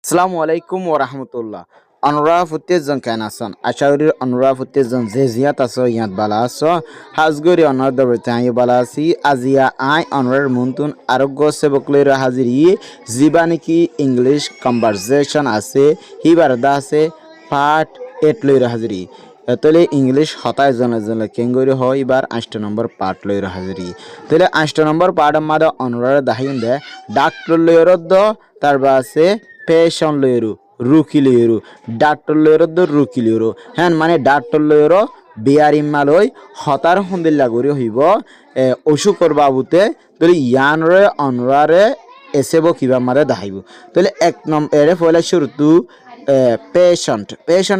আসসালামু আলাইকুম ওয়া রাহমাতুল্লাহ। অনুরা ফুতেজন কেন আছেন? আশা করি অনুরা ফুতেজন যে জিয়াত আছো ইয়াত বালা আছো। হাজগরি অনর দবতে আই বালা আছি। আজিয়া আই অনরের মুনতুন আরোগ্য সেবক লইরা হাজিরি জীবানি কি ইংলিশ কনভারসেশন আছে হিবারদা আছে পার্ট 8 লইরা হাজিরি। তাহলে ইংলিশ হতায় জনের জন্য কেঙ্গরি হয় এবার 8 নম্বর পার্ট লইরা হাজিরি। তাহলে 8 নম্বর পার্ট আমাদের অনুরার দাহিন দে ডাক্তার লইর দ তারপর আছে পেশন লইরু রুকি লইরু ডাক্তার লইর দ রুকি লইরু হ্যাঁ মানে ডাক্তার লইর বিয়ারিম্মা লই হতার হন্দিল্লা করি হইব অসুখর বাবুতে তাহলে ইয়ানরে অনুরারে এসেব কিবা মারে দাহিব। তাহলে 1 নম্বর এরে ফলে শুরু পেশেন্ট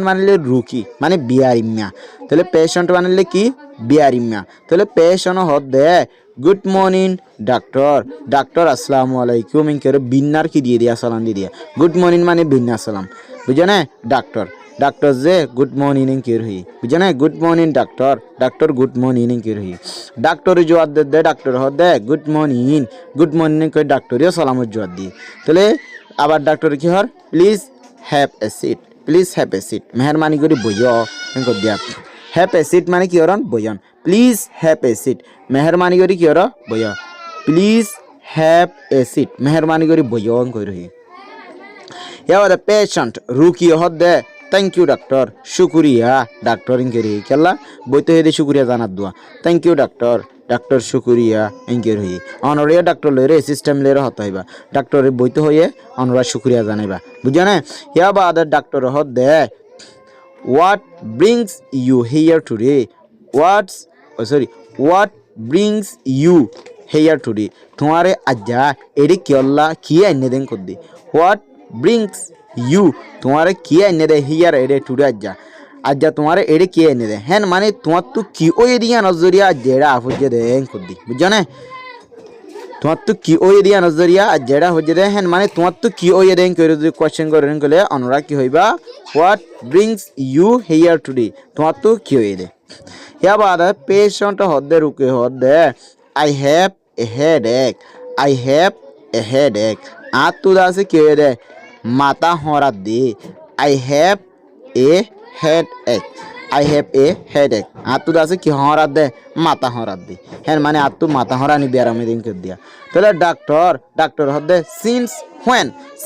মানলে রুকি মানে বিয়ারিম্মা। তাহলে পেশেন্ট মানলে কি বিয়ারিম্মা। তাহলে পেশেন্ট হদ দে গুড মর্নিং ডাক্তার আসসালামু আলাইকুম ইনকে বিন্নার কি দিয়ে দিয়া সালাম দিয়ে দিয়া গুড মর্নিং মানে বিন্না সালাম বুঝে না ডাক্তার যে গুড মর্নিং ইনকে রহি বুঝে না good morning doctor good morning ইনকে রহি ডাক্তার জবাব দে ডাক্তার হদ দে গুড মর্নিং কই ডাক্তারিও সালামের জবাব দি। তাহলে আবার ডাক্তার কি হর প্লিজ হ্যাভ এ সিট মেহরবানি করে বইয় এনকো দিয়া হ্যাভ এ সিট মানে কি হরন বইয়ন প্লিজ হ্যাভ এ সিট মেহরবানি করে কি হর বইয় প্লিজ হ্যাভ এ সিট মেহরবানি করে বইয়ন কই রহি। ইয়াওয়ার পেশেন্ট রুকি হদ দে থ্যাংক ইউ ডাক্তার শুকরিয়া ডাক্তার ইনকে রহি কেলা বইতে হেদে শুকরিয়া জানাত দুয়া থ্যাংক ইউ ডাক্তার শুকরিয়া ইনকে রহি অনরিয়া ডাক্তার লইরে সিস্টেম লইরে হত হইবা ডাক্তারের বইতে হইয়ে অনরা শুকরিয়া জানাইবা বুঝা না। ইয়া বাদ ডাক্তার হদ দে what brings you here today what brings you here today তোমারে আজ্জা এডি কিয়ল্লা কি আইনে দেন কর দি হোয়াট ব্রিংস ইউ তোমারে কি আইনে দে হিয়ার এডে টুডে আজ্জা তোমারে এডে কি আইনে দে হ্যাঁ মানে তোমার তো কি ওই দিয়া নজরিয়া যেটা আফুজে দেন কর দি বুঝা না তোমার তো কি ওই দিয়া নজরিয়া আর যেটা হয়ে দে হ্যাঁ মানে তোমার তো কি ওই দেন করে যদি কোয়েশ্চেন করেন গেলে অনুরাগ কি হইবা what brings you here today তোমার তো কি ওই দে। ইয়া বাদ পেশেন্ট হদে রুকে হদে আই হ্যাভ এ হেডেক আর তো আছে কি হয়ে দে মাথা হরাত দে আই হ্যাভ এ হেডেক আর তো আছে কি হরাত দে মাথা হরাত দে হ্যাঁ মানে আর তো মাথা হরানি ব্যারামে দিন করে দিয়া। তাহলে ডাক্তার হদে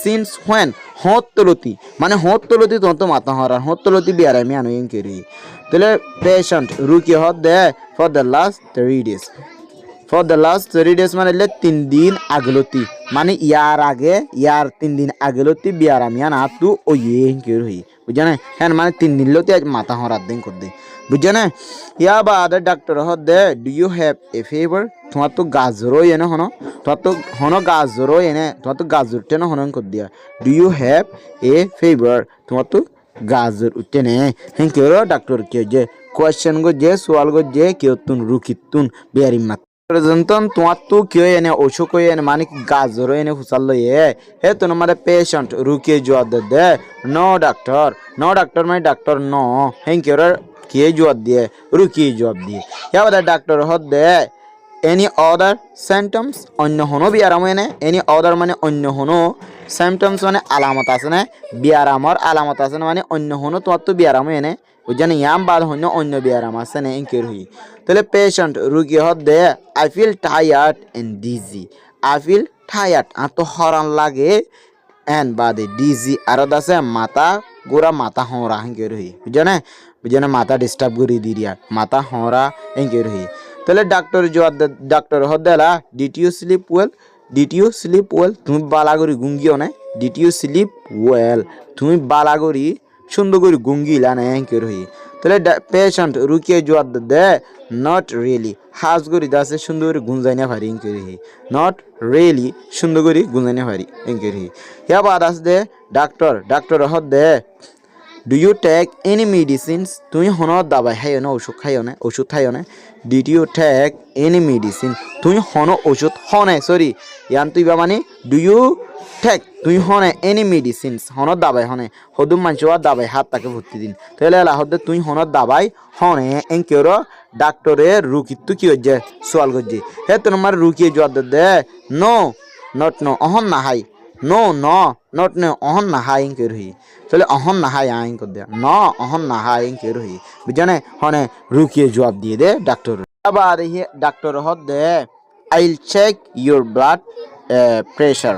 সিন্স হোয়েন হতলতি মানে হতলতি তোমার তো মাথা হরার হতলতি ব্যারামে আনো ইন করি। তাহলে পেশেন্ট রুকি হদে ফর দ্য লাস্ট 30 days মানে 3 দিন আগলতি মানে ইয়ার 3 দিন আগলতি বিয়ারামিয়ান আতু ও ইয়ে কে রহি বুঝা না হ্যাঁ মানে 3 দিন লতি আজ মাথা হরাত দিন কর দে বুঝা না। ইয়া বাদ ডাক্তার হদে do you have a fever তোমার তো গাজর এনে হনো তোমার তো হনো গাজর এনে তোমার তো গাজর টেনে হনন কর দিয়া do you have a fever তোমার তো গাজর উঠে নে হ্যাঁ কে ডাক্তার কে যে কোয়েশ্চেন গো যে সওয়াল গো যে কেউ তুন রুকিতুন বিয়ারিমা জন্তন তোমার তো কেউ এনে অসুখ এনে মানে গাজর এনে ফুসাল লইয়ে হে তো মানে পেশেন্ট রুকিয়ে জবাব দে নো ডাক্তার মানে ডাক্তার নো হ্যাঁ কে জবাব দিয়ে রুকিয়ে জবাব দিয়ে ইয়া ডাক্তার হদ দে এনি অদার সিমটমস অন্য হনো বিয়ারাম এনে এনি অদার মানে অন্য হনো সিমটমস মানে আলামত আছে না বিয়ারামর আলামত আছে না মানে অন্য হনো তোমার তো বিয়ারাম এনে বুঝছেন ইয়াম বাদ হন্য অন্য বিয়ারাম আছে না ইনকের হই। তাহলে পেশেন্ট রুগী হদ দে I feel tired and dizzy আর তো হরান লাগে এন্ড বাদে ডিজি আর আছে মাথা হরা ইনকের হই বুঝছেন মাথা ডিস্টার্ব করি দিয়া মাথা হরা ইনকের হই। তাহলে ডাক্তার হদ দেলা ডিড ইউ স্লিপ ওয়েল তুমি বালাগরি গুঙ্গিও না ডিড ইউ স্লিপ ওয়েল তুমি বালাগরি সুন্দর করে গুঙ্গিলা না এঙ্কের হই। তাহলে পেশেন্ট রুকিয়ে জবাব দে নট রিয়েলি হাজ করি দাসে সুন্দর করে গুঞ্জাই না পারি এঙ্কের হই নট রিয়েলি সুন্দর করে গুঞ্জাই না পারি এঙ্কের হই। ইয়া বাদ আস দে ডাক্তার হদ দে do you take any medicines তুমি হনো দাবাই খাইও না ওষুধ খাইও না did you take any medicine তুমি হনো ওষুধ হনে সরি ইয়ান তুই বা মানে ডু ইউ টেক তুই হনে এনি মেডিসিনস হনো দাবাই হনে হদুম মানসুয়া দাবাই হাত তাকে ভর্তি দিন তাহলে এলা হদে তুই হনো দাবাই হনে এঙ্কের ডাক্তারের রুকি তু কি হচ্ছে সোয়াল করছে হে তোমার রুকিয়ে জবাব দে নো নট নো অহন না হাই নো ন নট নে অহন নাহা ইং কে রহি তাহলে অহন নাহা আইন কর দেয়া ন অহন নাহা ইং কে রহি বুঝানে হনে রুকিয়ে জবাব দিয়ে দে ডাক্তার আবার হে ডাক্তার হদ দে I will check your blood pressure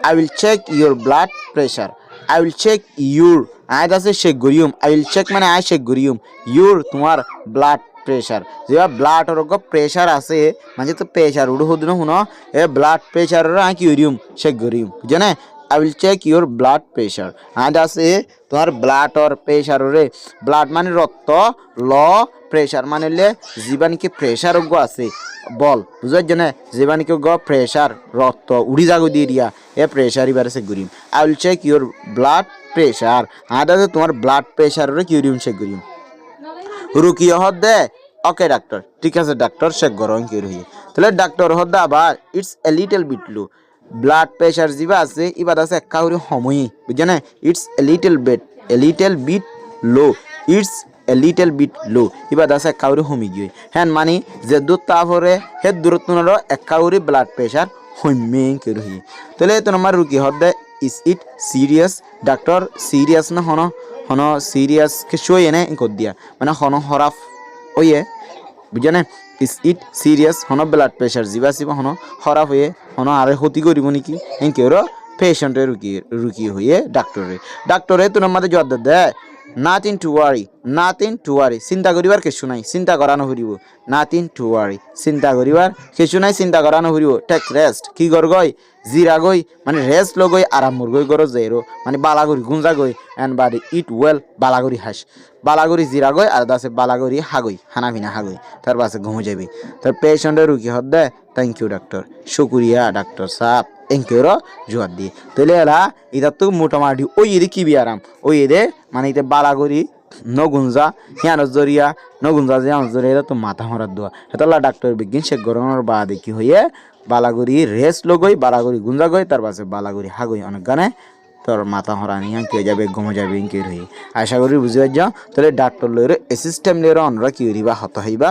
I will check your blood pressure I will check your আয় আছে চেক করিম আই উইল চেক মানে আই চেক করিম ইউর তোমার ব্লাড প্রেশার যেবা ব্লাড ওর প্রেশার আছে মানে তো প্রেশার উড়ো হদিন শুনো এ ব্লাড প্রেশার আই কি করিম চেক করিম বুঝনে I will check your blood pressure আজ আছে তোমার ব্লাড আর প্রেশার রে ব্লাড মানে রক্ত ল প্রেশার মানে লে জীবানিকে প্রেশার আছে বল বুঝার জন্য জীবানিকে প্রেশার রক্ত উড়ি যাগো দিয়ে দিয়া এ প্রেশার এবারে চেক করিম I will check your blood pressure আজ আছে তোমার ব্লাড প্রেশার রে কি করিম চেক করিম রুকি হদ দে ওকে ডাক্তার ঠিক আছে ডাক্তার চেক করো কি রহি তাহলে ডাক্তার হদ আবার it's a little bit low blood pressure যেবা আছে ইবাদ আছে একাউরি সময় বুঝছে না it's a little bit low it's a little bit low ইবাদ আছে একাউরি হমি গিয়ে হ্যাঁ মানে যে দূর তারপরে হে দূরত্ব একাউরি ব্লাড প্রেশার হইমে কে রহি তাহলে তোমার রুকি হদ দে is it serious doctor serious না হন হন সিরিয়াস কিছু এনে কর দিয়া মানে হন হরাফ ওয়ে বুঝছে না ইস ইট সিরিয়াস হন ব্লাড প্রেশার যিবা আসব হন হরাফ হয়ে হন আরে ক্ষতি করব নাকি এনকে পেশেন্টে রুকি হয়ে ডাক্তরে তোমার মাঝে জবাব দে নাথিং টু ওয়ারি চিন্তা করিবার কিছু নাই চিন্তা করানো হরিব নাথিং টু ওয়ারি চিন্তা করিবার কিছু নাই চিন্তা করানো হরিব টেক রেস্ট কি কর গই জিরা গই মানে রেস্ট লগই আরাম মুরগই গরো জেরো মানে বালাগরি গুঞ্জা গই এন্ড বাডি ইট ওয়েল বালাগরি হাস বালাগরি জিরা গই আর দাসে বালাগরি হাগই হানা ভিনা হাগই তার পাশে ঘুমো যাবি তার পেশেন্টে রুকি হদ দে থ্যাংক ইউ ডাক্তার শুক্রিয়া ডাক্তার সাহেব এনকের জোয়ার দিয়ে তাহলে এরা এটা তো মোটামুটি ওই এদের কি বিয়ারাম ওই এদের মানে এটা বালাগরি নগুঞ্জা হিয়ানোর জরিয়া নগুঞ্জা যে আমার জরিয়া তো মাথা মারার দোয়া হেতলা ডাক্তার বিজ্ঞান সে গরমের বাদে কি হইয়ে বালাগরি রেস্ট লগই বালাগরি গুঞ্জা গই তার পাশে বালাগরি হাগই অনেক গানে তোর মাথা হরানি কে যাবে ঘুমো যাবে ইনকে রহি আশা করি বুঝে যাও তাহলে ডাক্তার লইর সিস্টেম লইর অনরা কি হইবা হত হইবা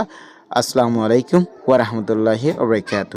আসসালামু আলাইকুম ওয়া রাহমাতুল্লাহি ওয়া বারাকাতুহু।